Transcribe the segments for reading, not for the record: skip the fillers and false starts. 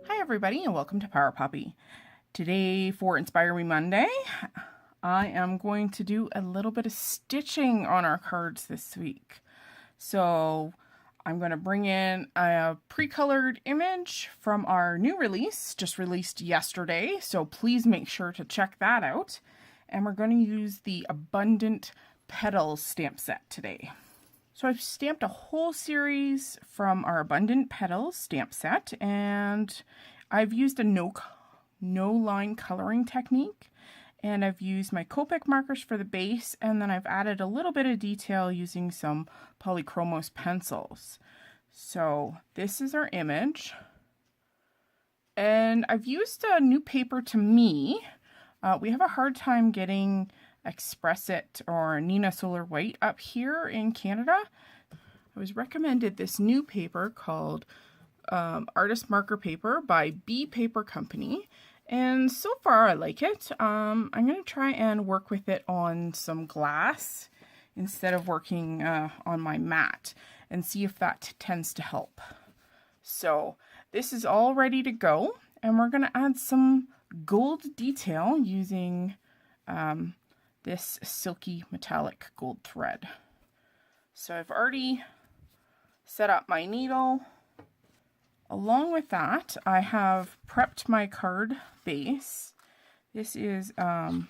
Hi everybody and welcome to Power Poppy. Today for Inspire Me Monday, I am going to do a little bit of stitching on our cards this week. So I'm going to bring in a pre-colored image from our new release, just released yesterday. So please make sure to check that out. And we're going to use the Abundant Petals stamp set today. So I've stamped a whole series from our Abundant Petals stamp set, and I've used a no line coloring technique, and I've used my Copic markers for the base, and then I've added a little bit of detail using some Polychromos pencils. So this is our image, and I've used a new paper to me. We have a hard time getting Express It or Nina Solar White up here in Canada. I was recommended this new paper called Artist Marker Paper by B Paper Company, and so far I like it. I'm going to try and work with it on some glass instead of working on my mat and see if that tends to help. So this is all ready to go, and we're going to add some gold detail using this silky metallic gold thread. So I've already set up my needle. Along with that, I have prepped my card base. This is a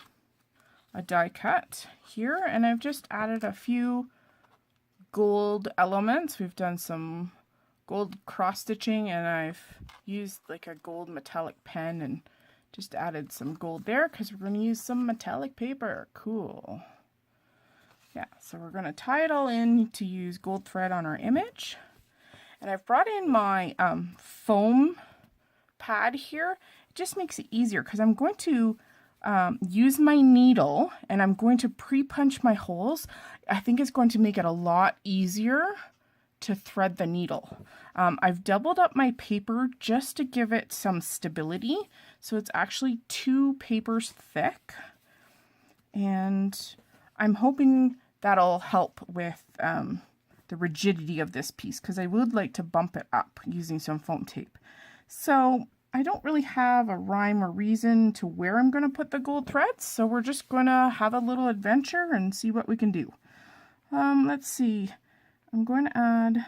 die cut here, and I've just added a few gold elements. We've done some gold cross stitching, and I've used like a gold metallic pen and just added some gold there because we're going to use some metallic paper. Cool. Yeah, so we're going to tie it all in to use gold thread on our image. And I've brought in my foam pad here. It just makes it easier because I'm going to use my needle and I'm going to pre-punch my holes. I think it's going to make it a lot easier to thread the needle. I've doubled up my paper just to give it some stability. So it's actually 2 papers thick. And I'm hoping that'll help with the rigidity of this piece because I would like to bump it up using some foam tape. So I don't really have a rhyme or reason to where I'm going to put the gold threads. So we're just going to have a little adventure and see what we can do. Let's see. I'm going to add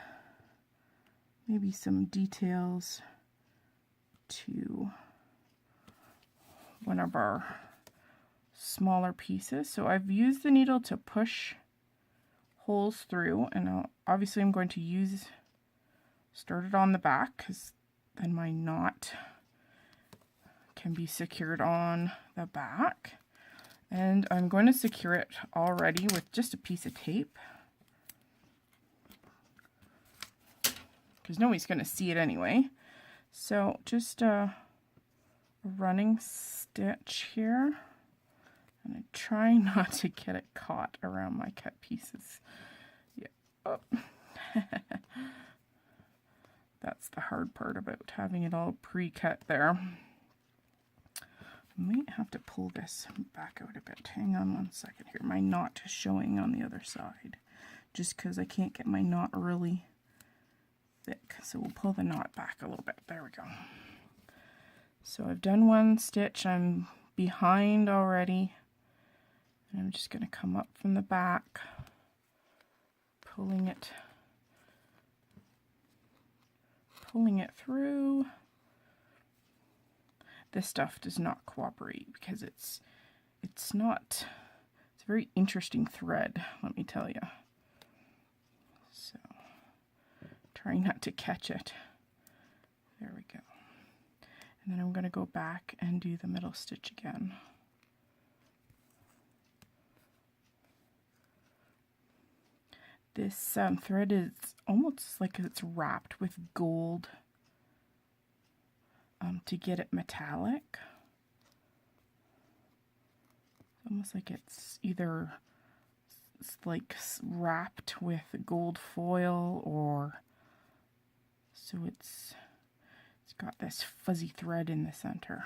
maybe some details to one of our smaller pieces. So I've used the needle to push holes through, and obviously I'm going to start it on the back because then my knot can be secured on the back. And I'm going to secure it already with just a piece of tape, because nobody's going to see it anyway. So just a running stitch here, and I try not to get it caught around my cut pieces. Yeah. Oh. That's the hard part about having it all pre-cut there. I might have to pull this back out a bit. Hang on one second here. My knot is showing on the other side, just because I can't get my knot really thick. So we'll pull the knot back a little bit. There we go. So I've done one stitch. I'm behind already. And I'm just going to come up from the back, pulling it through. This stuff does not cooperate because it's a very interesting thread, let me tell you. So trying not to catch it. There we go. And then I'm going to go back and do the middle stitch again. This thread is almost like it's wrapped with gold to get it metallic. Almost like it's either like wrapped with gold foil, or so it's got this fuzzy thread in the center.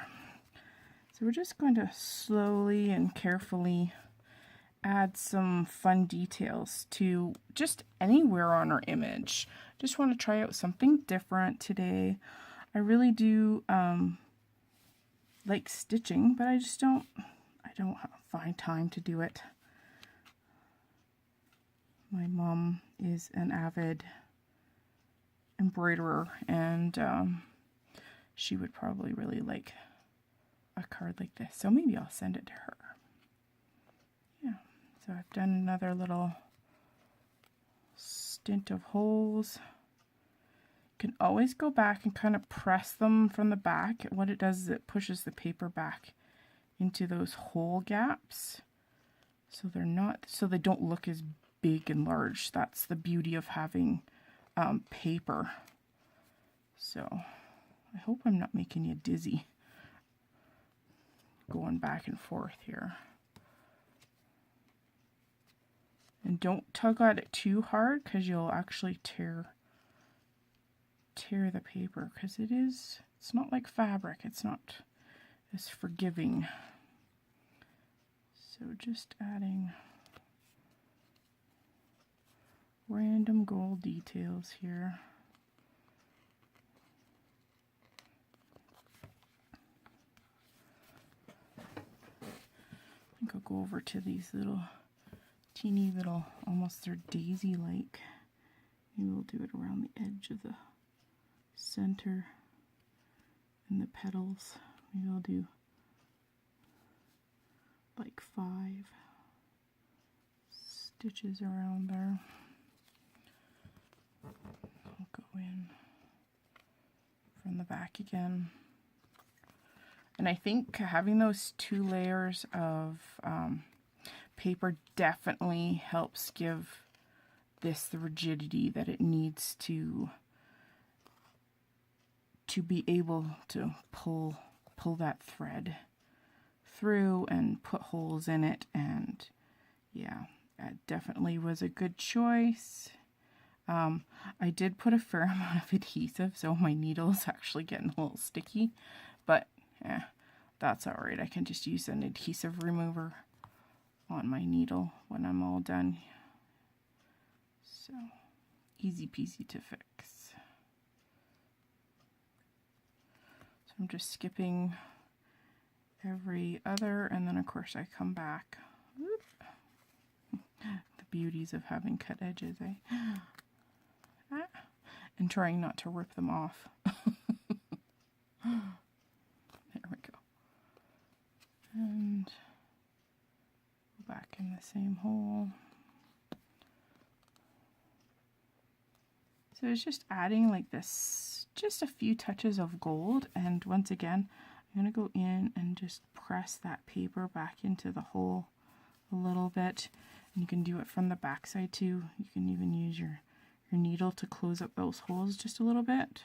So we're just going to slowly and carefully add some fun details to just anywhere on our image. Just want to try out something different today. I really do like stitching, but I don't find time to do it. My mom is an avid embroiderer, and she would probably really like a card like this, so maybe I'll send it to her. Yeah, so I've done another little stint of holes. You can always go back and kind of press them from the back. What it does is it pushes the paper back into those hole gaps, so they don't look as big and large. That's the beauty of having paper. So I hope I'm not making you dizzy going back and forth here. And don't tug at it too hard, because you'll actually tear the paper, because it's not like fabric. It's not as forgiving. So just adding random gold details here. I think I'll go over to these little teeny little, almost they're daisy-like. Maybe we'll do it around the edge of the center and the petals. Maybe I'll do like 5 stitches around there. I'll go in from the back again. And I think having those 2 layers of paper definitely helps give this the rigidity that it needs to be able to pull that thread through and put holes in it. And yeah, that definitely was a good choice. I did put a fair amount of adhesive, so my needle is actually getting a little sticky, but yeah, that's alright. I can just use an adhesive remover on my needle when I'm all done. So easy peasy to fix. So I'm just skipping every other, and then of course I come back. Whoop. The beauties of having cut edges, eh? And trying not to rip them off. There we go. And go back in the same hole. So it's just adding like this, just a few touches of gold. And once again, I'm going to go in and just press that paper back into the hole a little bit. And you can do it from the back side too. You can even use your needle to close up those holes just a little bit.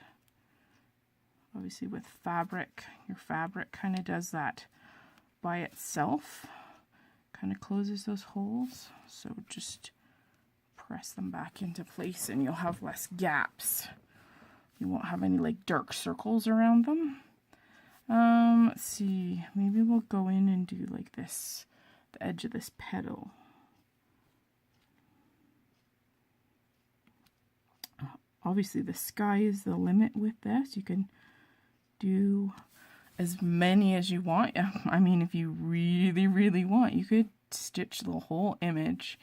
Obviously with fabric, your fabric kind of does that by itself. Kind of closes those holes. So just press them back into place and you'll have less gaps. You won't have any like dark circles around them. Let's see, maybe we'll go in and do like this, the edge of this petal. Obviously the sky is the limit with this. You can do as many as you want. I mean, if you really, really want, you could stitch the whole image.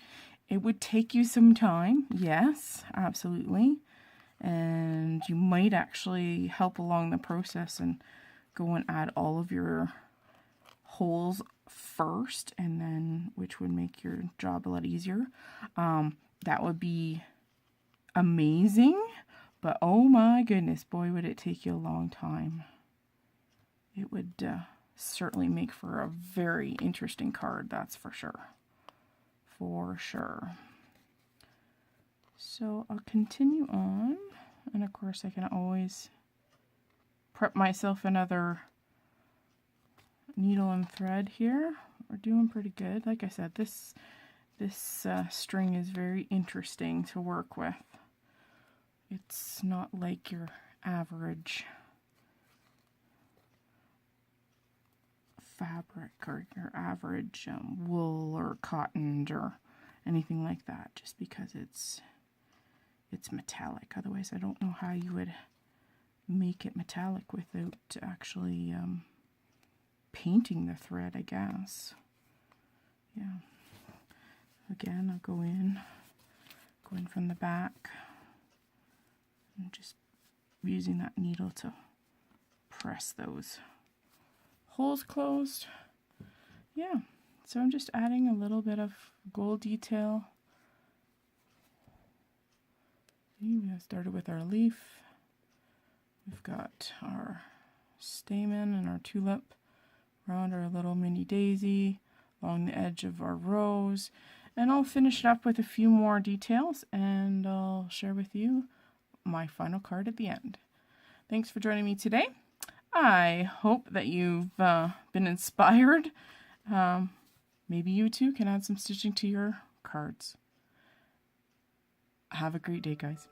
It would take you some time, yes, absolutely. And you might actually help along the process and go and add all of your holes first, and then which would make your job a lot easier. That would be amazing, but oh my goodness, boy, would it take you a long time. It would certainly make for a very interesting card, that's for sure. For sure. So I'll continue on, and of course I can always prep myself another needle and thread here. We're doing pretty good. Like I said, this string is very interesting to work with. It's not like your average fabric or your average wool or cotton or anything like that, just because it's metallic. Otherwise, I don't know how you would make it metallic without actually painting the thread, I guess. Yeah. Again, I'll go in from the back and just using that needle to press those holes closed. Yeah, so I'm just adding a little bit of gold detail. We started with our leaf. We've got our stamen and our tulip around our little mini daisy along the edge of our rose. And I'll finish it up with a few more details and I'll share with you my final card at the end. Thanks for joining me today. I hope that you've been inspired. Maybe you too can add some stitching to your cards. Have a great day, guys.